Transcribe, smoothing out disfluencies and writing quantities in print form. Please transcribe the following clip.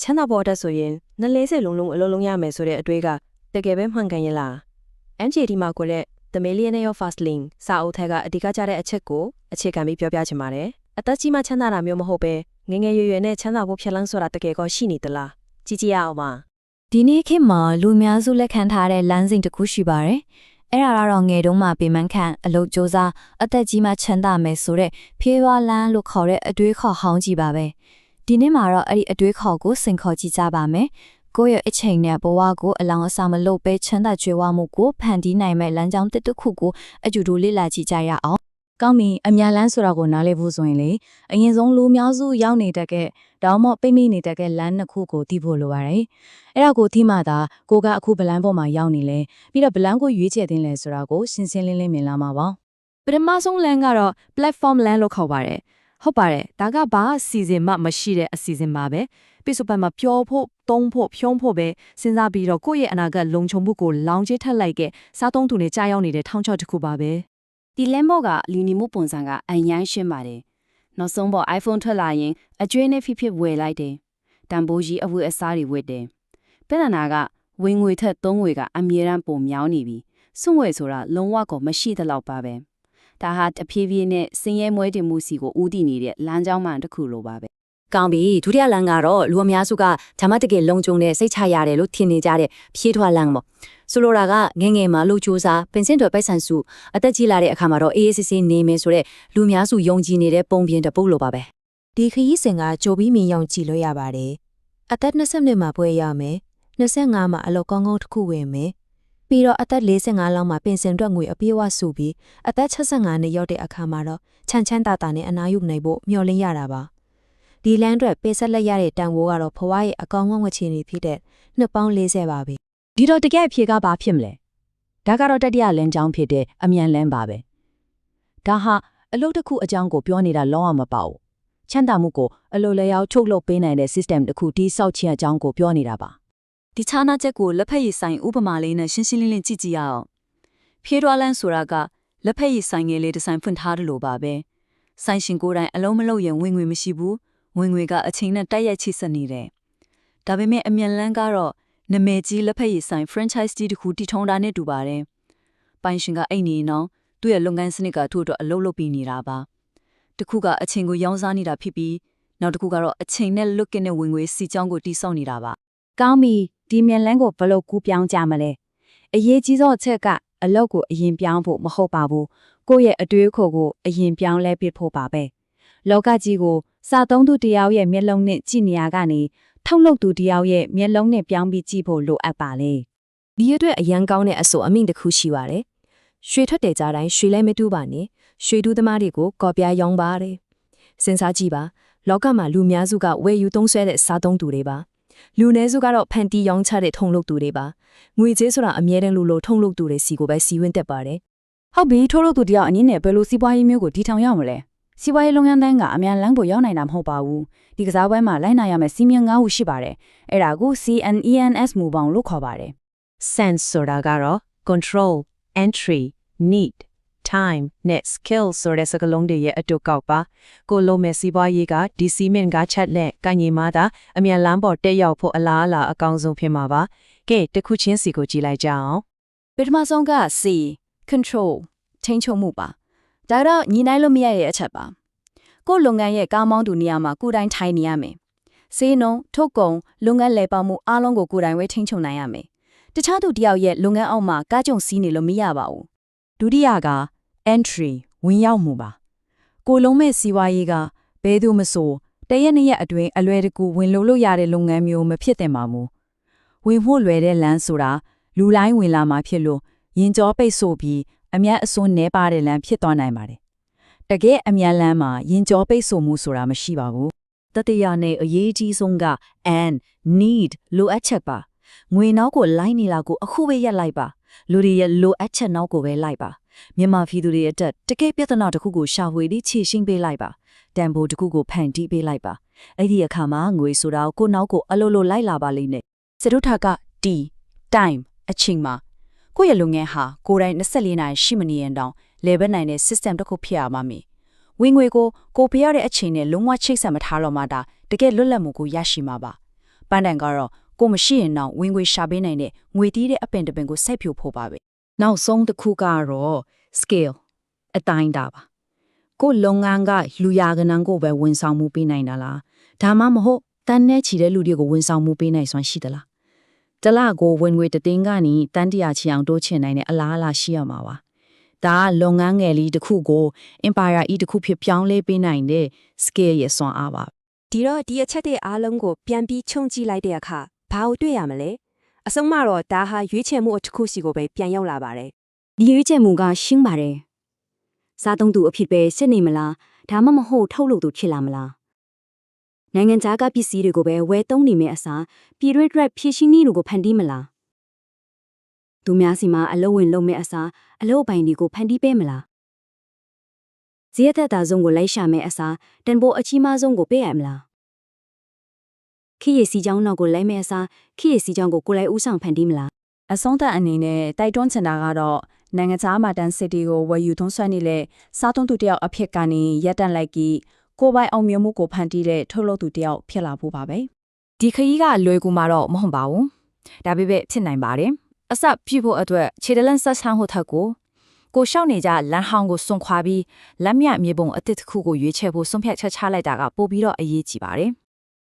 ချမ်းသာပေါ်တတ်ဆိုရင်20လုံးလုံးအလုံးလုံးရမယ်ဆိုတဲ့အတွေ့ကတကယ်ပဲမှန်ကန်ရလား MJD မှာကိုလည်း The Millionaire Fastlane စာအုပ်ထဲကအဓိကကျတဲ့အချက်ကိုအခြေခံပြီးပြောပြချင်ပါတယ်အသက်ကြီးမှချမ်းသာတာမျိုးမဟုတ်ပဲငငယ်ရွယ်ရွယ်နဲ့ချမ်းသာဖို့ဖြစ်လန်းဆိုတာတကယ်ကောရှိနေသလားကြည့်ကြရအောင်ပါဒီနေ့ခေတ်မှာလူများစုလက်ခံထားတဲ့လမ်းစဉ်တစ်ခုရှိပါတယ်အဲ့ဒါကတော့ငယ်တုန်းမှပေမန်းခန့်အလုပ်စ조사အသက်ကြီးမှချမ်းသာမယ်ဆိုတဲ့ဖေးဝါလန်းလို့ခေါ်တဲ့အတွေးခေါ်ဟောင်းကြီးပါပဲဒီနေ့မှာတော့အဲ့ဒီအတွေးခေါ်ကိုစင်ခေါ်ကြည့်ကြပါမယ်ကိုယ့်ရဲ့အချိန်နဲ့ဘဝကိုအလောင်းအစားမလုပ်ပဲချမ်းသာကြွယ်ဝမှုကိုဖန်တီးနိုင်မဲ့လမ်းကြောင်းတစ်ခုကိုအကျူတူလေ့လာကြည့်ကြရအောင်ကောင်းပြီအမြန်လန်းဆိုတာကိုနားလည်ဖို့ဆိုရင်လေအရင်ဆုံးလူများစုရောက်နေတတ်တဲ့တောင်းမော့ပိတ်မိနေတတ်တဲ့လမ်းနှစ်ခုကိုသိဖို့လိုပါတယ်အဲ့ဒါကိုသိမှသာကိုကအခုဗလန်းပေါ်မှာရောက်နေလဲပြီးတော့ဗလန်းကိုရွေးချယ်သင့်လဲဆိုတာကိုရှင်းရှင်းလင်းလင်းမြင်လာမှာပါပထမဆုံးလမ်းကတော့ platform လမ်းလို့ခေါ်ပါတယ်ဟုတ်ပါတယ်ဒါကဘာအစီအစဉ်မှမရှိတဲ့အစီအစဉ်ပါပဲပြစ်စပတ်မှာပျော်ဖို့တုံးဖို့ဖြုံးဖို့ပဲစဉ်းစားပြီးတော့ကိုယ့်ရဲ့အနာဂတ်လုံခြုံမှုကိုလောင်ကျထက်လိုက်ကစားသုံးသူနဲ့ကြားရောက်နေတဲ့ထောင်းချောက်တစ်ခုပါပဲဒီလမ်းဘောကလူနေမှုပုံစံကအញ្ញမ်းရှင်းပါတယ်နောက်ဆုံးပေါ် iPhone ထွက်လာရင်အကျွေးနဲ့ဖြစ်ဝယ်လိုက်တယ်တန်ဖိုးကြီးအဝတ်အစားတွေဝတ်တယ်ပြဿနာကဝင်ငွေထက်သုံးငွေကအမြဲတမ်းပုံမြောင်းနေပြီစွန့်ဝယ်ဆိုတာလုံးဝကိုမရှိသလောက်ပါပဲဒါဟာတဖြည်းဖြည်းနဲ့စင်ရဲမွဲတင်မှုစီကိုဦးတည်နေတဲ့လမ်းကြောင်းမှတစ်ခုလိုပါပဲကောင်းပြီဒုတိယလမ်းကတော့လူအများစုကဓမ္မတကယ်လုံခြုံတဲ့စိတ်ချရတယ်လို့ထင်နေကြတဲ့ဖြည့်ထွားလမ်းပေါ့ဆိုလိုတာကငငယ်မှာလှုပ်ကြိုးစားပင်စင်တွေပိုက်ဆံစုအသက်ကြီးလာတဲ့အခါမှာတော့အေးအေးဆေးဆေးနေမယ်ဆိုတဲ့လူများစုယုံကြည်နေတဲ့ပုံပြင်တစ်ပုတ်လိုပါပဲဒီခရီးစဉ်ကကြိုပြီးမြင်ရောက်ကြည့်လို့ရပါတယ်အသက်20နှစ်မှာပွဲရမယ်25မှာအလောက်ကောင်းကောင်းတစ်ခုဝင်မယ်ပြီးတော့အသက်45လောက်မှာပင်စင်အတွက်ငွေအပြည့်အဝစုပြီးအသက်65နှစ်ရောက်တဲ့အခါမှာတော့ချမ်းချမ်းသာသာနဲ့အနားယူနိုင်ဖို့မျှော်လင့်ရတာပါဒီလမ်းအတွက်ပေးဆက်လက်ရတဲ့တန်ဖိုးကတော့ဘဝရဲ့အကောင်းဆုံးအခြေအနေဖြစ်တဲ့နှစ်ပေါင်း40ပါပဲဒီတော့တကယ်အဖြေကဘာဖြစ်မလဲဒါကတော့တတိယလမ်းကြောင်းဖြစ်တဲ့အမြန်လမ်းပါပဲဒါဟာအလုပ်တစ်ခုအကြောင်းကိုပြောနေတာလုံးဝမပေါ့ချမ်းသာမှုကိုအလိုလျောက်ထုတ်လုပ်ပေးနိုင်တဲ့ system တစ်ခုတိစောက်ခြင်းအကြောင်းကိုပြောနေတာပါဒီခြားနာချက်ကိုလက်ဖက်ရည်ဆိုင်ဥပမာလေးနဲ့ရှင်းရှင်းလင်းလင်းကြည့်ကြည့်ရအောင်ဖြေးထွားလန်းဆိုတာကလက်ဖက်ရည်ဆိုင်ငယ်လေးဒီဇိုင်းဖွင့်ထားတယ်လို့ပါပဲဆိုင်ရှင်ကိုယ်တိုင်အလုံးမလုံးရင်ဝင်ငွေမရှိဘူးဝင်ငွေကအချိန်နဲ့တိုက်ရိုက်ချိတ်ဆက်နေတယ်ဒါပေမဲ့အမြန်လန်းကတော့နာမည်ကြီးလက်ဖက်ရည်ဆိုင် franchise ကြီးတစ်ခုတည်ထောင်တာနဲ့တူပါတယ်ပိုင်ရှင်ကအိတ်နေနော်သူ့ရဲ့လုပ်ငန်းစနစ်ကသူ့အတွက်အလုပ်လုပ်ပြီးနေတာပါတစ်ခုကအချိန်ကိုရောင်းစားနေတာဖြစ်ပြီးနောက်တစ်ခုကတော့အချိန်နဲ့လွတ်ကင်းတဲ့ဝင်ငွေစီချောင်းကိုတိစောက်နေတာပါကောင်းပြီဒီမြန်လန်းကိုဘယ်လိုကူးပြောင်းကြမလဲအရေးကြီးဆုံးအချက်ကအလုပ်ကိုအရင်ပြောင်းဖို့မဟုတ်ပါဘူးကိုယ့်ရဲ့အတွေးခေါ်ကိုအရင်ပြောင်းလဲပစ်ဖို့ပါပဲလောကကြီးကိုစာသုံးသူတယောက်ရဲ့မျက်လုံးနဲ့ကြည့်နေရကနေထုတ်လုပ်သူတယောက်ရဲ့မျက်လုံးနဲ့ပြောင်းပြီးကြည့်ဖို့လိုအပ်ပါလေဒီအတွက်အရန်ကောင်းတဲ့အဆိုအမိန့်တစ်ခုရှိပါတယ်ရွှေထွက်တဲ့ကြားတိုင်းရွှေလဲမတူပါနဲ့ရွှေတူးသမားတွေကိုကော်ပြားရောင်းပါတယ်စဉ်းစားကြည့်ပါလောကမှာလူများစုကဝယ်ယူသုံးစွဲတဲ့စားသုံးသူတွေပါလူနည်းစုကတော့ဖန်တီးရောင်းချတဲ့ထုံလုပ်သူတွေပါငွေကြေးဆိုတာအမြဲတမ်းလိုထုံလုပ်သူတွေစီကိုပဲစီဝင်တက်ပါတယ်ဟုတ်ပြီထိုးလို့သူတယောက်အနေနဲ့ဘယ်လိုစီးပွားရေးမျိုးကိုတည်ထောင်ရမလဲစီးပွားရေးလုပ်ငန်းတိုင်းကအမြန်လန်းကိုရောက်နိုင်တာမဟုတ်ပါဘူးဒီကစားပွဲမှာလိုက်နိုင်ရမယ့်စီးမြင်9ခုရှိပါတယ်အဲ့ဒါကို CNENS မူပေါင်းလို့ခေါ်ပါတယ် sense ဆိုတာကတော့ control entry need time နဲ့ skill ဆိုတဲ့စကားလုံးတွေရဲ့အတူကောက်ပါကိုလိုမဲ့စီးပွားရေးကဒီစီမင်ကချက်နဲ့ကညီမသာအမြန်လန်းပေါ်တက်ရောက်ဖို့အလားအလာအကောင်းဆုံးဖြစ်မှာပါကဲတစ်ခုချင်းစီကိုကြည့်လိုက်ကြအောင်ပထမဆုံးက C control ထိန်းချုပ်မှုပါဒါတော့ညီနိုင်လို့မရတဲ့အချက်ပါကိုယ့်လုပ်ငန်းရဲ့ကားမောင်းသူနေရာမှာကိုယ်တိုင်ထိုင်နေရမယ်စေးနှုံထုတ်ကုန်လုပ်ငန်းလည်ပတ်မှုအားလုံးကိုကိုယ်တိုင်ဝဲထိန်းချုပ်နိုင်ရမယ်တခြားသူတယောက်ရဲ့လုပ်ငန်းအောက်မှာကားကြုံစီးနေလို့မရပါဘူးဒုတိယက entry ဝင်ရောက်မှုပါကိုလုံးမဲ့စီးပွားရေးကဘယ်သူမဆိုတရက်နှစ်ရက်အတွင်းအလွယ်တကူဝင်လို့ရတဲ့လုပ်ငန်းမျိုးမဖြစ်သင့်ပါဘူးဝင်ဖို့လွယ်တဲ့လမ်းဆိုတာလူတိုင်းဝင်လာမှာဖြစ်လို့ရင်ကြောပိတ်ဆို့ပြီးအမျက်အစွန်းနှဲပါတဲ့လမ်းဖြစ်သွားနိုင်ပါတယ်တကယ်အမြန်လမ်းမှာရင်ကြောပိတ်ဆို့မှုဆိုတာမရှိပါဘူးတတိယနဲ့အရေးကြီးဆုံးက and need လိုအပ်ချက်ပါငွေနောက်ကိုလိုက်နေလာကိုအခုပဲရက်လိုက်ပါလူတွေရဲ့လိုအပ်ချက်နောက်ကိုပဲလိုက်ပါမြန်မာပြည်သူတွေအတွက်တကယ်ပြဿနာတစ်ခုကိုရှာဖွေပြီးဖြေရှင်းပေးလိုက်ပါတန်ဖိုးတစ်ခုကိုဖန်တီးပေးလိုက်ပါအဲ့ဒီအခါမှာငွေဆိုတာကိုနောက်ကိုအလိုလိုလိုက်လာပါလိမ့်မယ်စတုထက T time အချိန်မှာကိုယ့်ရဲ့လုပ်ငန်းဟာကိုယ်တိုင်24နာရီရှိမနေရင်တောင်လဲပတ်နိုင်တဲ့ system တစ်ခုဖြစ်ရမှာမည်ဝင်ငွေကိုပေးရတဲ့အချိန်နဲ့လုံးဝချိတ်ဆက်မထားတော့မှဒါတကယ်လွတ်လပ်မှုကိုရရှိမှာပါ ပန်းတန်ကတော့ကိုမရှိရင်တော့ဝင်ငွေရှာပေးနိုင်တဲ့ငွေတီးတဲ့အပင်တစ်ပင်ကိုစိုက်ဖြိုဖို့ပါပဲနောက်ဆုံးတစ်ခုကတော့ scale အတိုင်းတာပါကိုလုပ်ငန်းကလူရကနန်းကိုပဲဝန်ဆောင်မှုပေးနိုင်တာလားဒါမှမဟုတ်တန်းနဲ့ချီတဲ့လူတွေကိုဝန်ဆောင်မှုပေးနိုင်စွမ်းရှိသလားတလားကိုဝင်ငွေတတင်းကနေတန်းတရာချီအောင်တိုးချင်နိုင်တဲ့အလားအလာရှိရမှာပါဒါကလုပ်ငန်းငယ်လေးတစ်ခုကို empire တစ်ခုဖြစ်ပြောင်းလဲပေးနိုင်တဲ့ scale ရဲ့စွမ်းအားပါ ဒီတော့ဒီအချက်တွေအားလုံးကိုပြန်ပြီးခြုံကြည့်လိုက်တဲ့အခါဘာကိုတွေ့ရမလဲအဆုံးမှာတော့ဒါဟာရွေးချယ်မှုတစ်ခုစီကိုပဲပြန်ရောက်လာပါတယ် ဒီရွေးချယ်မှုကရှင်းပါတယ်စားသုံးသူအဖြစ်ပဲစစ်နေမလားဒါမှမဟုတ်ထုတ်လုပ်သူဖြစ်လာမလားနိုင်ငံခြားကပစ္စည်းတွေကိုပဲဝယ်သုံးနေမယ့်အစားပြည်တွင်းအတွက်ဖြည့်ရှင်းနည်းတွေကိုဖန်တီးမလားသူများစီမှာအလုပ်ဝင်လုပ်မယ့်အစားအလုပ်ပိုင်တွေကိုဖန်တီးပေးမလားဈေးသက်သာဆုံးကိုလိုက်ရှာမယ့်အစားတန်ဖိုးအကြီးမားဆုံးကိုပေးရမလားခရီးစီကြောင်းနောက်ကိုလိုက်မယ့်အစားခရီးစီကြောင်းကိုကိုယ်လိုက်ဦးဆောင်ဖန်တီးမလား အဆုံးသတ်အနေနဲ့တိုက်တွန်းချင်တာကတော့နိုင်ငံခြားမှာတန်စစ်တီကိုဝယ်ယူသွန်းဆွဲနေတဲ့စားသုံးသူတယောက်အဖြစ်ကနေရက်တန့်လိုက်ပြီးကိုယ်ပိုင်အောင်မြင်မှုကိုဖန်တီးတဲ့ထုတ်လုပ်သူတယောက်ဖြစ်လာဖို့ပါပဲဒီခရီးကလွယ်ကူမှာတော့မဟုတ်ပါဘူးဒါပေမဲ့ဖြစ်နိုင်ပါတယ်အစပြုဖို့အတွက်ခြေတလန့်ဆက်ဆန်းဟိုထက်ကိုရှောက်နေကြလမ်းဟောင်းကိုစွန့်ခွာပြီးလက်မြမြေပုံအသစ်တစ်ခုကိုရွေးချယ်ဖို့ဆုံးဖြတ်ချက်ချလိုက်တာကပိုပြီးတော့အရေးကြီးပါတယ်